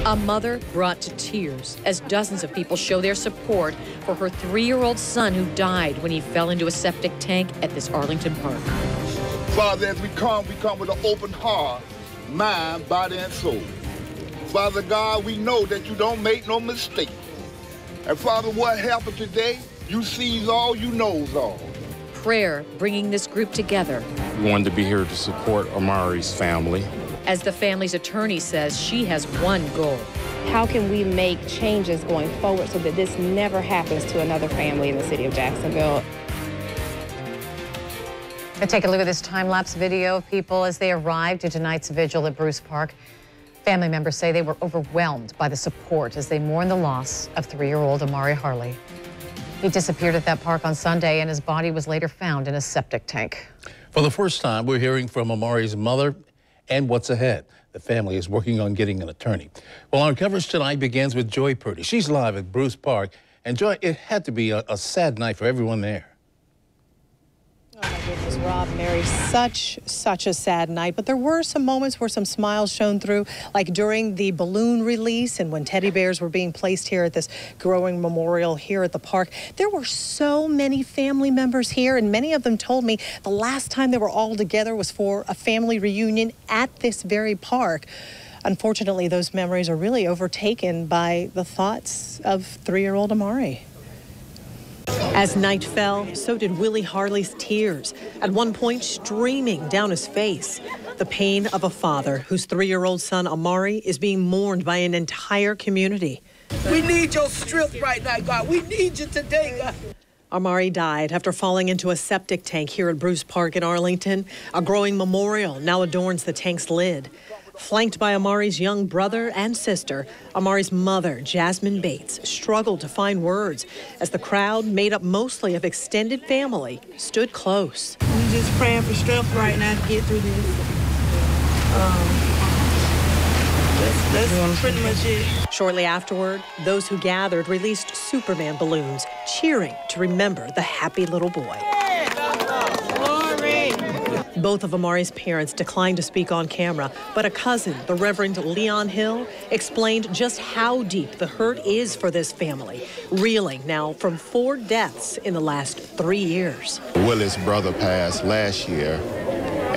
A mother brought to tears as dozens of people show their support for her 3-year-old son who died when he fell into a septic tank at this Arlington park. Father, as we come with an open heart, mind, body, and soul. Father God, we know that you don't make no mistake. And Father, what happened today, you sees all, you knows all. Prayer bringing this group together. We wanted to be here to support Amari's family. As the family's attorney says, she has one goal. How can we make changes going forward so that this never happens to another family in the city of Jacksonville? And take a look at this time-lapse video of people as they arrived at tonight's vigil at Bruce Park. Family members say they were overwhelmed by the support as they mourn the loss of 3-year-old Amari Harley. He disappeared at that park on Sunday, and his body was later found in a septic tank. For the first time, we're hearing from Amari's mother and what's ahead. The family is working on getting an attorney. Well, our coverage tonight begins with Joy Purdy. She's live at Bruce Park. And Joy, it had to be a sad night for everyone there. Oh my goodness, Rob, Mary, such a sad night. But there were some moments where some smiles shone through, like during the balloon release and when teddy bears were being placed here at this growing memorial here at the park. There were so many family members here, and many of them told me the last time they were all together was for a family reunion at this very park. Unfortunately, those memories are really overtaken by the thoughts of 3-year-old Amari. As night fell, so did Willie Harley's tears, at one point streaming down his face. The pain of a father whose 3-year-old son, Amari, is being mourned by an entire community. We need your strength right now, God. We need you today, God. Amari died after falling into a septic tank here at Bruce Park in Arlington. A growing memorial now adorns the tank's lid. Flanked by Amari's young brother and sister, Amari's mother, Jasmine Bates, struggled to find words as the crowd, made up mostly of extended family, stood close. We just praying for strength right now to get through this. That's pretty much it. Shortly afterward, those who gathered released Superman balloons, cheering to remember the happy little boy. Both of Amari's parents declined to speak on camera, but a cousin, the Reverend Leon Hill, explained just how deep the hurt is for this family, reeling now from 4 deaths in the last 3 years. Willie's brother passed last year,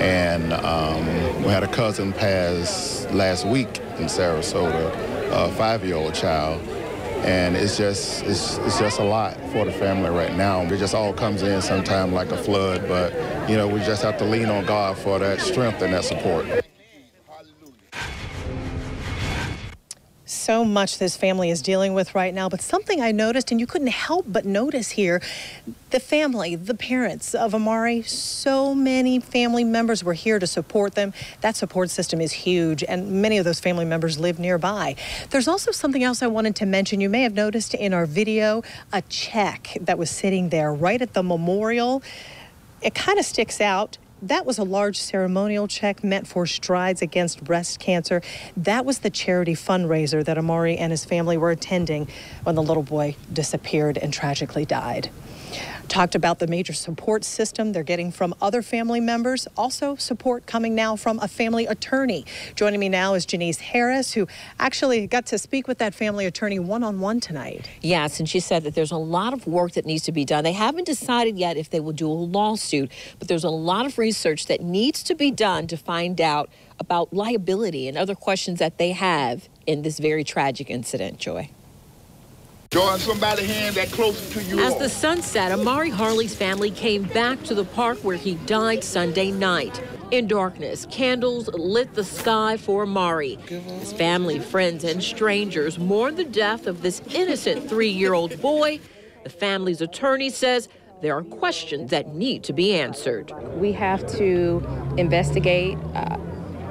and we had a cousin pass last week in Sarasota, a 5-year-old child. And it's just a lot for the family right now. It just all comes in sometime like a flood, but, you know, we just have to lean on God for that strength and that support. So much this family is dealing with right now, but something I noticed, and you couldn't help but notice here, the family, the parents of Amari, so many family members were here to support them. That support system is huge, and many of those family members live nearby. There's also something else I wanted to mention. You may have noticed in our video a check that was sitting there right at the memorial. It kind of sticks out. That was a large ceremonial check meant for Strides Against Breast Cancer. That was the charity fundraiser that Amari and his family were attending when the little boy disappeared and tragically died. Talked about the major support system they're getting from other family members. Also support coming now from a family attorney. Joining me now is Janice Harris, who actually got to speak with that family attorney one-on-one tonight. Yes, and she said that there's a lot of work that needs to be done. They haven't decided yet if they will do a lawsuit, but there's a lot of research that needs to be done to find out about liability and other questions that they have in this very tragic incident, Joy. Join somebody hand that closer to you. As the sun set, Amari Harley's family came back to the park where he died Sunday night. In darkness, candles lit the sky for Amari. His family, friends, and strangers mourned the death of this innocent 3-year-old boy. The family's attorney says there are questions that need to be answered. We have to investigate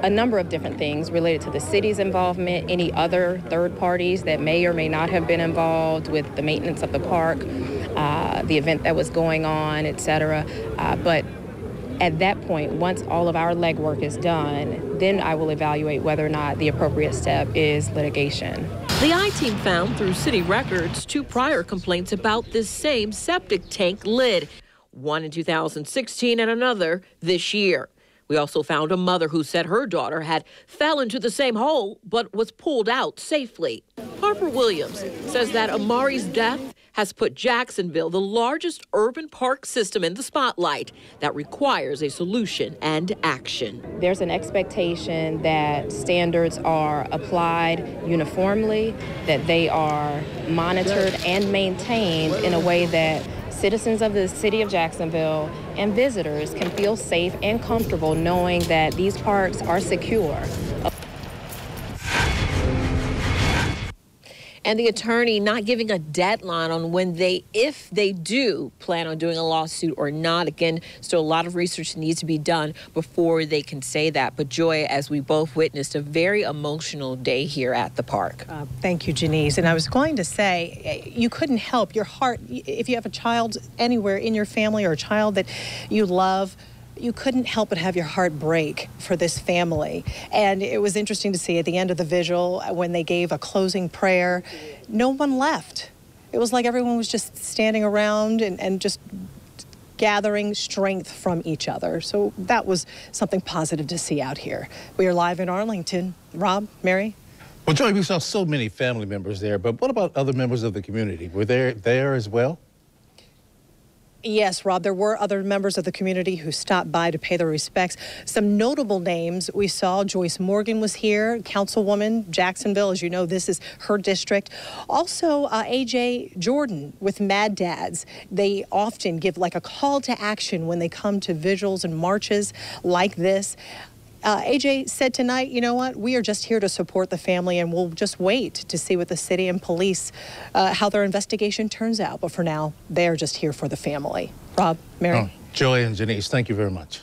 a number of different things related to the city's involvement, any other third parties that may or may not have been involved with the maintenance of the park, the event that was going on, etc. But at that point, once all of our legwork is done, then I will evaluate whether or not the appropriate step is litigation. The I-Team found through city records 2 prior complaints about this same septic tank lid, one in 2016 and another this year. We also found a mother who said her daughter had fell into the same hole but was pulled out safely. Harper Williams says that Amari's death has put Jacksonville, the largest urban park system, in the spotlight that requires a solution and action. There's an expectation that standards are applied uniformly, that they are monitored and maintained in a way that citizens of the city of Jacksonville and visitors can feel safe and comfortable knowing that these parks are secure. And the attorney not giving a deadline on when if they do plan on doing a lawsuit or not. Again, still a lot of research needs to be done before they can say that. But Joy, as we both witnessed, a very emotional day here at the park. Thank you, Janice. And I was going to say, you couldn't help your heart, if you have a child anywhere in your family or a child that you love, you couldn't help but have your heart break for this family. And it was interesting to see at the end of the vigil when they gave a closing prayer, no one left. It was like everyone was just standing around and just gathering strength from each other. So that was something positive to see out here. We are live in Arlington. Rob, Mary? Well, Joy, we saw so many family members there, but what about other members of the community? Were they there as well? Yes, Rob, there were other members of the community who stopped by to pay their respects. Some notable names we saw. Joyce Morgan was here, councilwoman, Jacksonville. As you know, this is her district. Also, A.J. Jordan with Mad Dads. They often give like a call to action when they come to vigils and marches like this. AJ said tonight, you know what, we are just here to support the family and we'll just wait to see what the city and police, how their investigation turns out. But for now, they're just here for the family. Rob, Mary? Joy and Janice, thank you very much.